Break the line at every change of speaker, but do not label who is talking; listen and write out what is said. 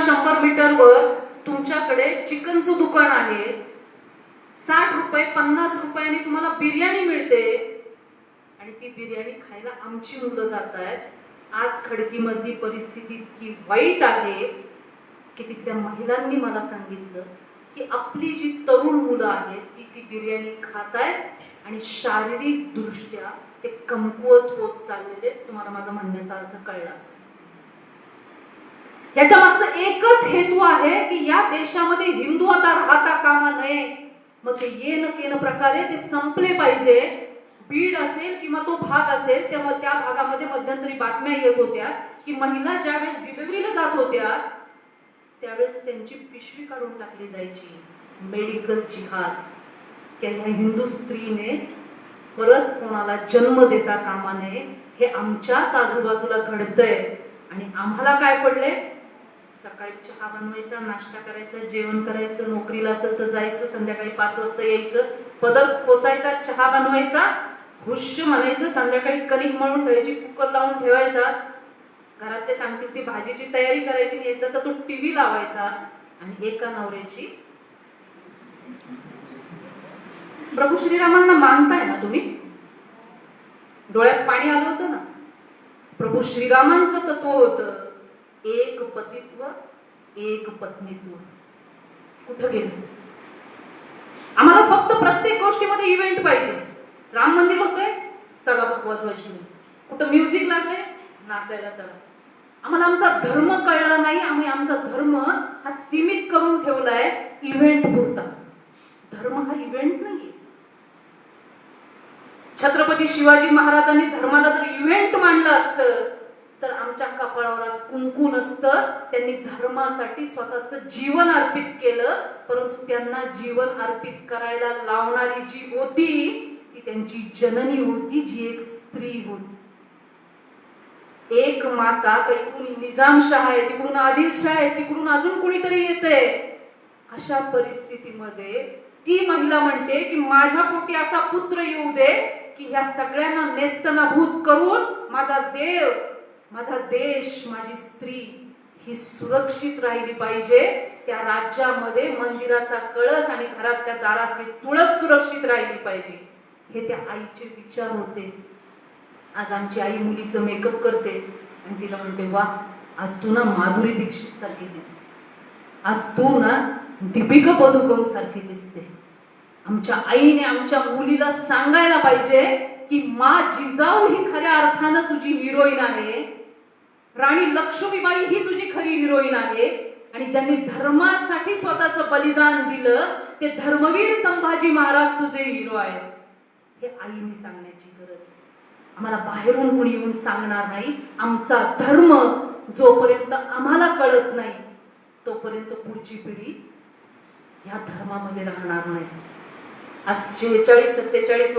100 मीटरवर तुमच्याकडे चिकनचं दुकान आहे, 60 रुपये 50 रुपयांनी तुम्हाला बिर्याणी मिळते आणि ती बिर्याणी खायला आमची मुलं जात आहेत. आज खडकीमधली परिस्थिती इतकी वाईट आहे की तिथल्या महिलांनी मला सांगितलं की आपली जी तरुण मुलं आहेत ती बिर्याणी खात आहेत आणि शारीरिक दृष्ट्या ते कमकुवत होत चाललेले. तुम्हाला माझा म्हणण्याचा अर्थ कळला असेल. याच्या मागचा एकच हेतू आहे की या देशामध्ये हिंदू आता राहता कामा नये. मग ते येन प्रकारे ते संपले पाहिजे. बीड असेल किंवा तो भाग असेल त्या भागामध्ये मध्यंतरी बातम्या येत होत्या की महिला ज्यावेळेस डिलिव्हरीला जात होत्या त्यावेळेस त्यांची पिशवी काढून टाकली जायची. मेडिकल जिहाद. त्या हिंदू स्त्रीने परत कोणाला जन्म देता कामा नये. हे आमच्याच आजूबाजूला घडतंय आणि आम्हाला काय पडले? सकाळी चहा बनवायचा, नाश्ता करायचा, जेवण करायचं, नोकरीला असेल तर जायचं, संध्याकाळी 5 वाजता यायचं, पदर खोचायचा, चहा बनवायचा, हुश म्हणायचं, संध्याकाळी कणिक मळून ठेवायची, कुकर लावून ठेवायचा, घरातले सांगतील ती भाजीची तयारी करायची, एकदाचा तो टीव्ही लावायचा आणि एका नवऱ्याची. प्रभू श्रीरामांना मानताय ना तुम्ही? डोळ्यात पाणी आलं होतं ना. प्रभू श्रीरामांचं तत्व होतं एक पतित्व एक पत्नीत्व. कुठं गेलं? आम्हाला फक्त प्रत्येक गोष्टीमध्ये इव्हेंट पाहिजे. राम मंदिर होतंय, चला भगवा ध्वज घेऊन. कुठं म्युझिक लागले, नाचायला चला. आम्हाला आमचा धर्म कळला नाही. आम्ही आमचा धर्म हा सीमित करून ठेवलाय इव्हेंट पुरता. धर्म हा इव्हेंट नाहीये. छत्रपती शिवाजी महाराजांनी धर्माला जर इव्हेंट मांडलं असतं तर आमच्या कपाळावर आज कुंकू नसतं. त्यांनी धर्मासाठी स्वतःचं जीवन अर्पित केलं. परंतु त्यांना जीवन अर्पित करायला लावणारी जी होती ती त्यांची जननी होती, जी एक स्त्री होती. एक माता, इकडून निजामशाह आहे, तिकडून आदिलशाह आहे, तिकडून अजून कुणीतरी येते. अशा परिस्थितीमध्ये ती महिला म्हणते की माझ्या पोटी असा पुत्र येऊ दे की ह्या सगळ्यांना नेस्तनाभूत करून माझा देव, माझा देश, माझी स्त्री ही सुरक्षित राहिली पाहिजे. त्या राज्यामध्ये मंदिराचा कळस आणि घरातल्या दारातली तुळस सुरक्षित राहिली पाहिजे. हे त्या आईचे विचार होते. आज आमची आई मुलीचं मेकअप करते आणि तिला म्हणते वा आज तू ना माधुरी दीक्षित सारखी दिसते, आज तू ना दीपिका पदुकोण सारखी दिसते. आमच्या आईने आमच्या मुलीला सांगायला पाहिजे की मा जिजाऊ ही खऱ्या अर्थानं तुझी हिरोईन आहे. राणी लक्ष्मीबाई ही तुझी खरी हिरोईन आहे. आणि ज्यांनी धर्मासाठी स्वतःचं बलिदान दिलं ते धर्मवीर संभाजी महाराज तुझे हिरो आहेत. हे आईने सांगण्याची गरज आहे. आम्हाला बाहेरून कोणी येऊन सांगणार नाही. आमचा धर्म जोपर्यंत आम्हाला कळत नाही तोपर्यंत पुढची पिढी या धर्मामध्ये राहणार नाही. आज 46-47